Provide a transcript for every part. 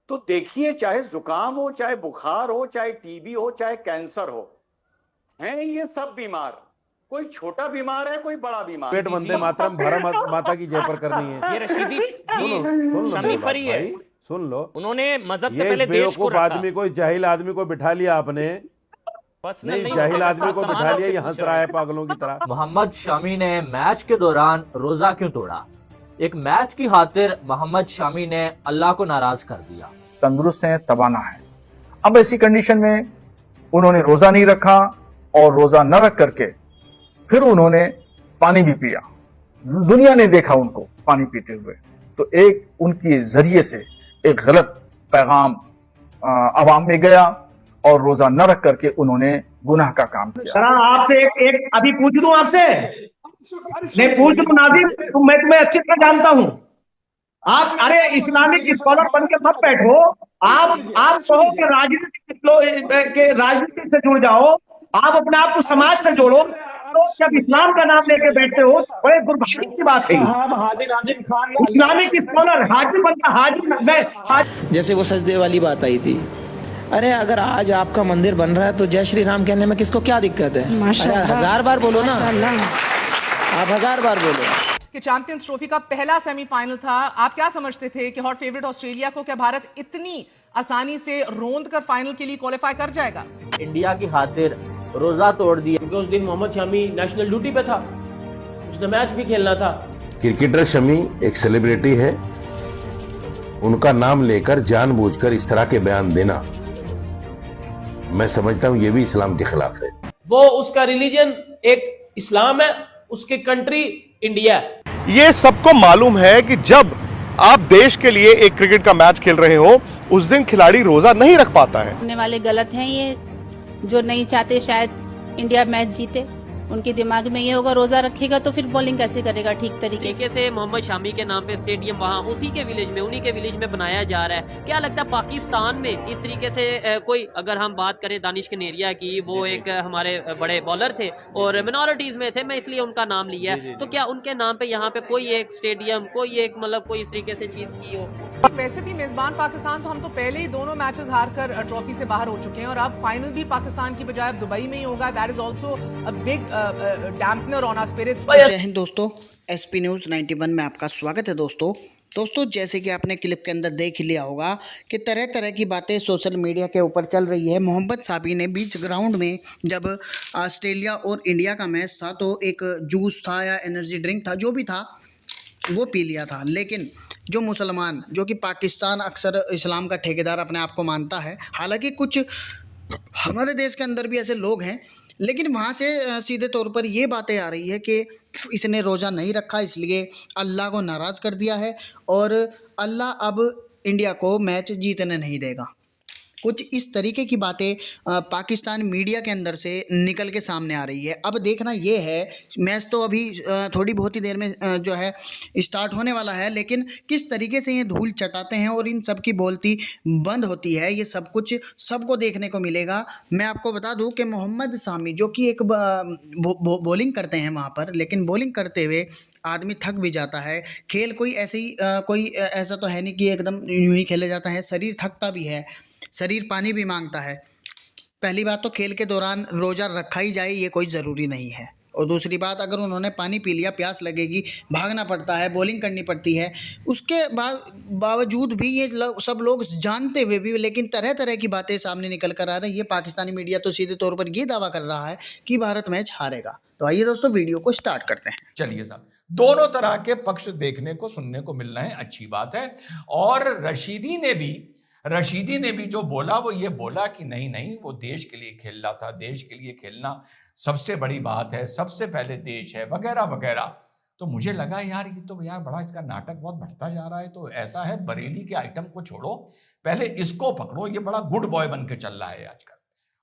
तो देखिए, चाहे जुकाम हो, चाहे बुखार हो, चाहे टीबी हो, चाहे कैंसर हो, हैं ये सब बीमार। कोई छोटा बीमार है, कोई बड़ा बीमार पेट रशीदी वंदे जी, मातरम भारत माता की जय पर करनी है। ये रशीदी जी सुन लो शमी मेरी बात परी है। भाई, सुन लो। उन्होंने मजहब से ये इस पहले देश को बेवकूफ रखा। आदमी को, इस जाहिल आदमी को बिठा लिया आपने। पर्सनल नहीं, नहीं जाहिल होता, आदमी बस को सवाल बिठा लिया, आपसे ये पूछ हंस रहे रहा है हैं। पागलों की तरह। मोहम्मद शामी ने मैच के दौरान रोजा क्यों तोड़ा? एक मैच की खातिर मोहम्मद शामी ने अल्लाह को नाराज कर दिया। तंदुरुस्त हैं, तवाना है। अब ऐसी कंडीशन में उन्होंने रोजा नहीं रखा और रोजा न रख करके फिर उन्होंने पानी भी पिया। दुनिया ने देखा उनको पानी पीते हुए, तो एक उनकी जरिए से एक गलत पैगाम अवाम में गया और रोजा न रख करके उन्होंने गुनाह का काम किया। सर आपसे एक अभी पूछ लूं आपसे, नहीं पूछ लूं नाजिम, मैं तुम्हें अच्छी तरह जानता हूं। आप अरे इस्लामिक स्कॉलर बन के मत बैठो। आप कहो कि राजनीति से जुड़ जाओ, आप अपने आप को समाज से जोड़ो। तो जब इस्लाम का नाम लेके बैठते हो, बड़े दुर्भाग्य की बात है। इस्लामिक स्कॉलर हाजिर बनता, हाजिर जैसे वो सजदे वाली बात आई थी। अरे अगर आज आपका मंदिर बन रहा है तो जय श्री राम कहने में किसको क्या दिक्कत है? अरे 1000 बार बोलो ना, आप 1000 बार बोलो। कि चैंपियंस ट्रॉफी का पहला सेमीफाइनल था। आप क्या समझते थे कि हॉट फेवरेट ऑस्ट्रेलिया को क्या भारत इतनी आसानी से रोंद कर फाइनल के लिए क्वालिफाई कर जाएगा? इंडिया की खातिर रोजा तोड़ दिया क्योंकि उस दिन मोहम्मद शमी नेशनल ड्यूटी पे था, उसने मैच भी खेलना था। क्रिकेटर शमी एक सेलिब्रिटी है, उनका नाम लेकर जानबूझकर इस तरह के बयान देना, मैं समझता हूं ये भी इस्लाम के खिलाफ है। वो उसका रिलीजन एक इस्लाम है, उसके कंट्री इंडिया है। ये सबको मालूम है कि जब आप देश के लिए एक क्रिकेट का मैच खेल रहे हो, उस दिन खिलाड़ी रोजा नहीं रख पाता है। करने वाले गलत हैं, ये जो नहीं चाहते शायद इंडिया मैच जीते, उनके दिमाग में ये होगा रोजा रखेगा तो फिर बॉलिंग कैसे करेगा ठीक तरीके से। मोहम्मद शामी के नाम पे स्टेडियम वहाँ उसी के विलेज में, उन्हीं के विलेज में बनाया जा रहा है। क्या लगता है पाकिस्तान में इस तरीके से कोई, अगर हम बात करें दानिश कनेरिया की, वो एक हमारे बड़े बॉलर थे और मिनॉरिटीज में थे, मैं इसलिए उनका नाम लिया, तो क्या उनके नाम पे यहाँ पे कोई एक स्टेडियम, कोई एक मतलब कोई इस तरीके से चीज की हो? वैसे भी मेजबान पाकिस्तान, तो हम तो पहले ही दोनों मैचेस हारकर ट्रॉफी से बाहर हो चुके हैं और अब फाइनल भी पाकिस्तान की बजाय अब दुबई में ही होगा। That is also a big dampener on our spirits. जय हिंद दोस्तों, एसपी न्यूज़ 91 में आपका स्वागत है। दोस्तों जैसे कि आपने क्लिप के अंदर देख लिया होगा कि तरह तरह की बातें सोशल मीडिया के ऊपर चल रही है। मोहम्मद शामी ने बीच ग्राउंड में जब ऑस्ट्रेलिया और इंडिया का मैच था तो एक जूस था या एनर्जी ड्रिंक था, जो भी था वो पी लिया था। लेकिन जो मुसलमान, जो कि पाकिस्तान अक्सर इस्लाम का ठेकेदार अपने आप को मानता है, हालांकि कुछ हमारे देश के अंदर भी ऐसे लोग हैं, लेकिन वहाँ से सीधे तौर पर ये बातें आ रही है कि इसने रोज़ा नहीं रखा इसलिए अल्लाह को नाराज़ कर दिया है और अल्लाह अब इंडिया को मैच जीतने नहीं देगा। कुछ इस तरीके की बातें पाकिस्तान मीडिया के अंदर से निकल के सामने आ रही है। अब देखना ये है, मैच तो अभी थोड़ी बहुत ही देर में जो है स्टार्ट होने वाला है, लेकिन किस तरीके से ये धूल चटाते हैं और इन सब की बोलती बंद होती है, ये सब कुछ सबको देखने को मिलेगा। मैं आपको बता दूं कि मोहम्मद शामी जो कि एक बॉलिंग करते हैं वहाँ पर, लेकिन बॉलिंग करते हुए आदमी थक भी जाता है। खेल कोई ऐसी कोई ऐसा तो है नहीं कि एकदम यूँ ही खेला जाता है, शरीर थकता भी है, शरीर पानी भी मांगता है। पहली बात तो खेल के दौरान रोज़ा रखा ही जाए ये कोई ज़रूरी नहीं है, और दूसरी बात अगर उन्होंने पानी पी लिया, प्यास लगेगी, भागना पड़ता है, बॉलिंग करनी पड़ती है, उसके बावजूद भी ये सब लोग जानते हुए भी लेकिन तरह तरह की बातें सामने निकल कर आ रही है। ये पाकिस्तानी मीडिया तो सीधे तौर पर ये दावा कर रहा है कि भारत मैच हारेगा। तो आइए दोस्तों वीडियो को स्टार्ट करते हैं। चलिए साहब, दोनों तरह के पक्ष देखने को सुनने को मिल रहे हैं, अच्छी बात है। और रशीदी ने भी जो बोला वो ये बोला कि नहीं नहीं, वो देश के लिए खेल रहा था, देश के लिए खेलना सबसे बड़ी बात है, सबसे पहले देश है, वगैरह वगैरह। तो मुझे लगा यार ये तो यार बड़ा इसका नाटक बहुत बढ़ता जा रहा है। तो ऐसा है, बरेली के आइटम को छोड़ो, पहले इसको पकड़ो, ये बड़ा गुड बॉय बन के चल रहा है आजकल।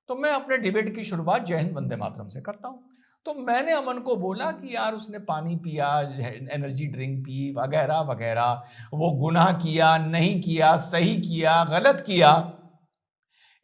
तो मैं अपने डिबेट की शुरुआत जय हिंद वंदे मातरम से करता हूँ। तो मैंने अमन को बोला कि यार उसने पानी पिया, एनर्जी ड्रिंक पी, वगैरह वगैरह, वो गुनाह किया, नहीं किया, सही किया, गलत किया,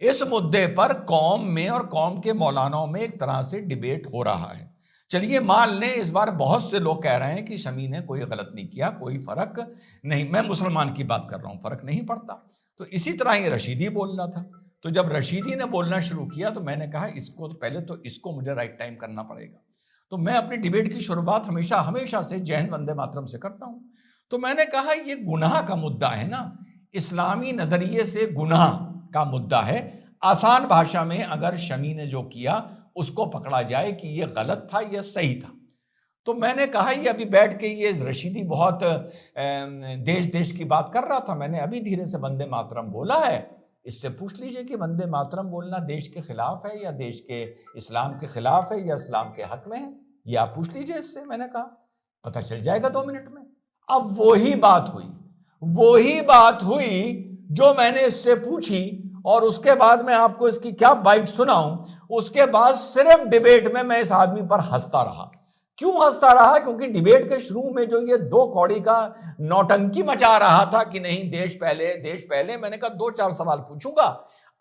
इस मुद्दे पर कौम में और कौम के मौलानाओं में एक तरह से डिबेट हो रहा है। चलिए मान लें इस बार बहुत से लोग कह रहे हैं कि शमी ने कोई गलत नहीं किया, कोई फर्क नहीं, मैं मुसलमान की बात कर रहा हूं, फर्क नहीं पड़ता। तो इसी तरह ये रशीदी बोल रहा था। तो जब रशीदी ने बोलना शुरू किया तो मैंने कहा इसको तो पहले तो इसको मुझे राइट टाइम करना पड़ेगा। तो मैं अपनी डिबेट की शुरुआत हमेशा से जय हिंद वंदे मातरम से करता हूं। तो मैंने कहा ये गुनाह का मुद्दा है ना, इस्लामी नजरिए से गुनाह का मुद्दा है। आसान भाषा में अगर शमी ने जो किया उसको पकड़ा जाए कि ये गलत था, ये सही था। तो मैंने कहा ये अभी बैठ के ये रशीदी बहुत देश की बात कर रहा था, मैंने अभी धीरे से वंदे मातरम बोला है, इससे पूछ लीजिए कि वंदे मातरम बोलना देश के खिलाफ है या देश के इस्लाम के खिलाफ है या इस्लाम के हक में है, ये आप पूछ लीजिए इससे। मैंने कहा पता चल जाएगा 2 मिनट में। अब वही बात हुई जो मैंने इससे पूछी, और उसके बाद मैं आपको इसकी क्या बाइट सुनाऊं। उसके बाद सिर्फ डिबेट में मैं इस आदमी पर हंसता रहा। क्यों हंसता रहा? क्योंकि डिबेट के शुरू में जो ये 2 कौड़ी का नौटंकी मचा रहा था कि नहीं देश पहले, मैंने कहा 2-4 सवाल पूछूंगा,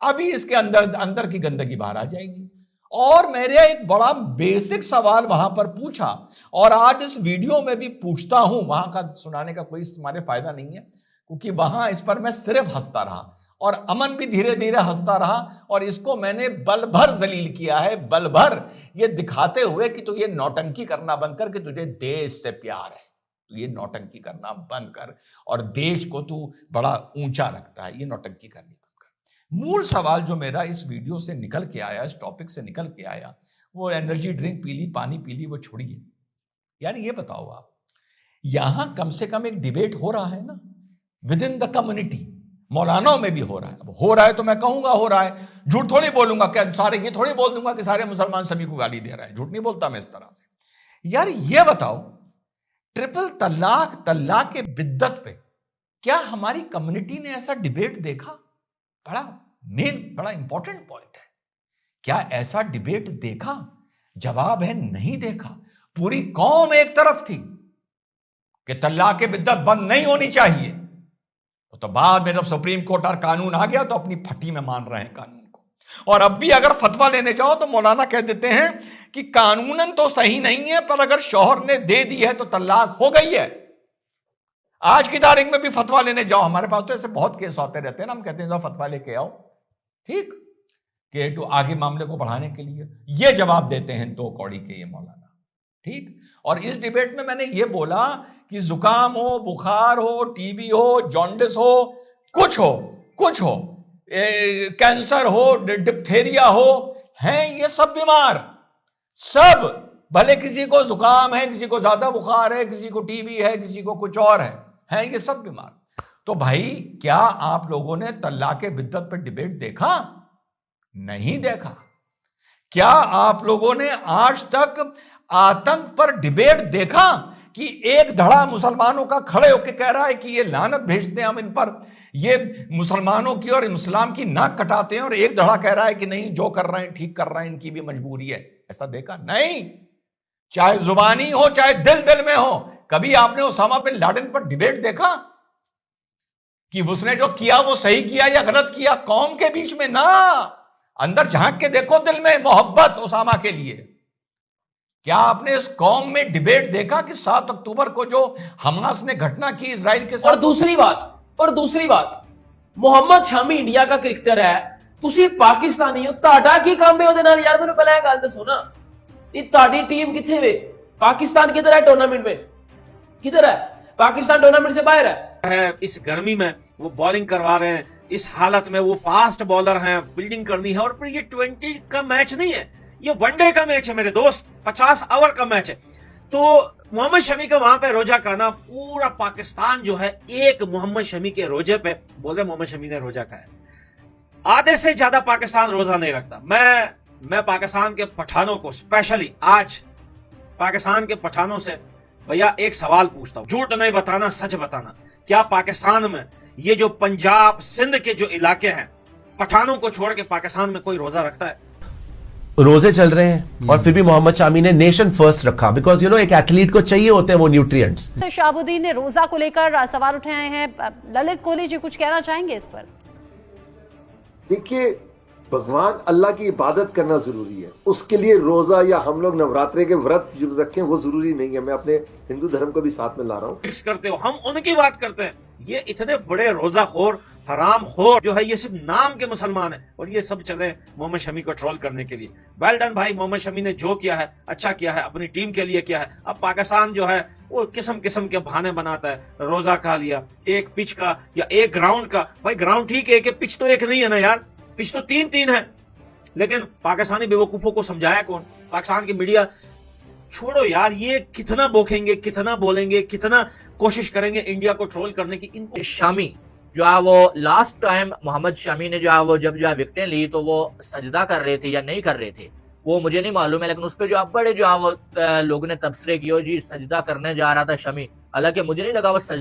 अभी इसके अंदर की गंदगी बाहर आ जाएगी। और मेरे एक बड़ा बेसिक सवाल वहां पर पूछा, और आज इस वीडियो में भी पूछता हूं। वहां का सुनाने का कोई हमारे फायदा नहीं है, क्योंकि वहां इस पर मैं सिर्फ हंसता रहा और अमन भी धीरे धीरे हंसता रहा, और इसको मैंने बल भर जलील किया है, बल भर ये दिखाते हुए कि तू ये नौटंकी करना बंद कर, कि तुझे देश से प्यार है, तू ये नौटंकी करना बंद कर, और देश को तू बड़ा ऊंचा रखता है, ये नौटंकी करनी बंद कर। मूल सवाल जो मेरा इस वीडियो से निकल के आया, इस टॉपिक से निकल के आया, वो एनर्जी ड्रिंक पी ली, पानी पी ली, वो छोड़िए। यार ये बताओ आप, यहां कम से कम एक डिबेट हो रहा है ना विद इन द कम्युनिटी, मौलानाओं में भी हो रहा है। अब हो रहा है तो मैं कहूंगा हो रहा है, झूठ थोड़ी बोलूंगा, क्या सारे ये थोड़ी बोल दूंगा कि सारे मुसलमान सभी को गाली दे रहा है, झूठ नहीं बोलता मैं इस तरह से। यार ये बताओ, ट्रिपल तलाक के बिद्दत पे क्या हमारी कम्युनिटी ने ऐसा डिबेट देखा? बड़ा इंपॉर्टेंट पॉइंट है, क्या ऐसा डिबेट देखा? जवाब है नहीं देखा। पूरी कौम एक तरफ थी कि तलाक के बिद्दत बंद नहीं होनी चाहिए, तो बाद में जब सुप्रीम कोर्ट और कानून आ गया तो अपनी फटी में मान रहे हैं कानून को। और अब भी अगर फतवा लेने जाओ तो मौलाना कह देते हैं कि कानूनन तो सही नहीं है, पर अगर शौहर ने दे दी है तो तलाक हो गई है। आज की तारीख में भी फतवा लेने जाओ, हमारे पास तो ऐसे बहुत केस आते रहते हैं ना, हम कहते हैं फतवा लेके आओ, ठीक, कि तो आगे मामले को बढ़ाने के लिए ये जवाब देते हैं 2 कौड़ी के ये मौलाना, ठीक। और इस डिबेट में मैंने ये बोला कि जुकाम हो, बुखार हो, टीबी हो, जॉन्डिस हो, कुछ हो, कैंसर हो, डिप्थेरिया हो, हैं ये सब बीमार, सब, भले किसी को जुकाम है, किसी को ज्यादा बुखार है, किसी को टीबी है, किसी को कुछ और है ये सब बीमार। तो भाई क्या आप लोगों ने तलाक बिद्दत पर डिबेट देखा? नहीं देखा। क्या आप लोगों ने आज तक आतंक पर डिबेट देखा कि एक धड़ा मुसलमानों का खड़े होकर कह रहा है कि ये लानत भेजते हैं हम इन पर, ये मुसलमानों की और इस्लाम की नाक कटाते हैं, और एक धड़ा कह रहा है कि नहीं जो कर रहे हैं ठीक कर रहे हैं, इनकी भी मजबूरी है? ऐसा देखा नहीं। चाहे जुबानी हो चाहे दिल में हो, कभी आपने उसामा बिन लादेन पर डिबेट देखा कि उसने जो किया वो सही किया या गलत किया? कौम के बीच में ना, अंदर झांक के देखो, दिल में मोहब्बत उसामा के लिए। क्या आपने इस कौम में डिबेट देखा कि 7 अक्टूबर को जो हमास ने घटना की इजराइल के साथ? और दूसरी बात, मोहम्मद शामी इंडिया का क्रिकेटर है, तुसी पाकिस्तानी हो, ताड़ा की काम है ਉਹਦੇ ਨਾਲ यार? ਮੈਨੂੰ ਪਹਿਲਾਂ ਇਹ ਗੱਲ ਦੱਸੋ ਨਾ, ਇਹ ਤੁਹਾਡੀ ਟੀਮ ਕਿੱਥੇ ਵੇ? पाकिस्तान किधर है टूर्नामेंट में? किधर है? पाकिस्तान टूर्नामेंट से बाहर है। इस गर्मी में वो बॉलिंग करवा रहे हैं, इस हालत में वो फास्ट बॉलर हैं, फील्डिंग करनी है, और फिर ये 20 का मैच नहीं है, ये वनडे का मैच है मेरे दोस्त, 50 ओवर का मैच है। तो मोहम्मद शमी का वहां पे रोजा खाना, पूरा पाकिस्तान जो है एक मोहम्मद शमी के रोजे पे बोल रहे मोहम्मद शमी ने रोजा खाया। आधे से ज्यादा पाकिस्तान रोजा नहीं रखता। मैं पाकिस्तान के पठानों को स्पेशली आज पाकिस्तान के पठानों से भैया एक सवाल पूछता हूं, झूठ नहीं बताना, सच बताना, क्या पाकिस्तान में ये जो पंजाब सिंध के जो इलाके हैं, पठानों को छोड़ के पाकिस्तान में कोई रोजा रखता है? रोजे चल रहे हैं और फिर भी मोहम्मद शामी ने नेशन फर्स्ट रखा, बिकॉज एक एथलीट को चाहिए होते हैं वो न्यूट्रिएंट्स। तो शहाबुद्दीन ने रोजा को लेकर सवाल उठाए हैं, ललित कोहली जी कुछ कहना चाहेंगे इस पर? देखिए, भगवान अल्लाह की इबादत करना जरूरी है, उसके लिए रोजा या हम लोग नवरात्रे के व्रत रखें वो जरूरी नहीं है। मैं अपने हिंदू धर्म को भी साथ में ला रहा हूँ। फिक्स करते हो, हम उनकी बात करते हैं। ये इतने बड़े रोजाखोर हराम हो जो है ये सिर्फ नाम के मुसलमान है और ये सब चले मोहम्मद शमी को ट्रोल करने के लिए। वेल डन भाई, मोहम्मद शमी ने जो किया है अच्छा किया है, अपनी टीम के लिए किया है। अब पाकिस्तान जो है वो किस्म किस्म के बहाने बनाता है, रोजा खा लिया, एक पिच का या एक ग्राउंड का। भाई ग्राउंड ठीक है, पिच तो एक नहीं है ना यार, पिच तो 3-3 है। लेकिन पाकिस्तानी बेवकूफों को समझाया कौन? पाकिस्तान की मीडिया। छोड़ो यार, ये कितना बोखेंगे, कितना बोलेंगे, कितना कोशिश करेंगे इंडिया को ट्रोल करने की। इनको शामी जो है वो लास्ट टाइम मोहम्मद शमी ने जो है वो जब जो है विकेटें ली तो वो सजदा कर रहे थे या नहीं कर रहे थे वो मुझे नहीं मालूम है, लेकिन उस पर जो है बड़े जो है वो लोगों ने तबसरे किए जी सजदा करने जा रहा था शमी। हालांकि मुझे नहीं लगा वो सजदा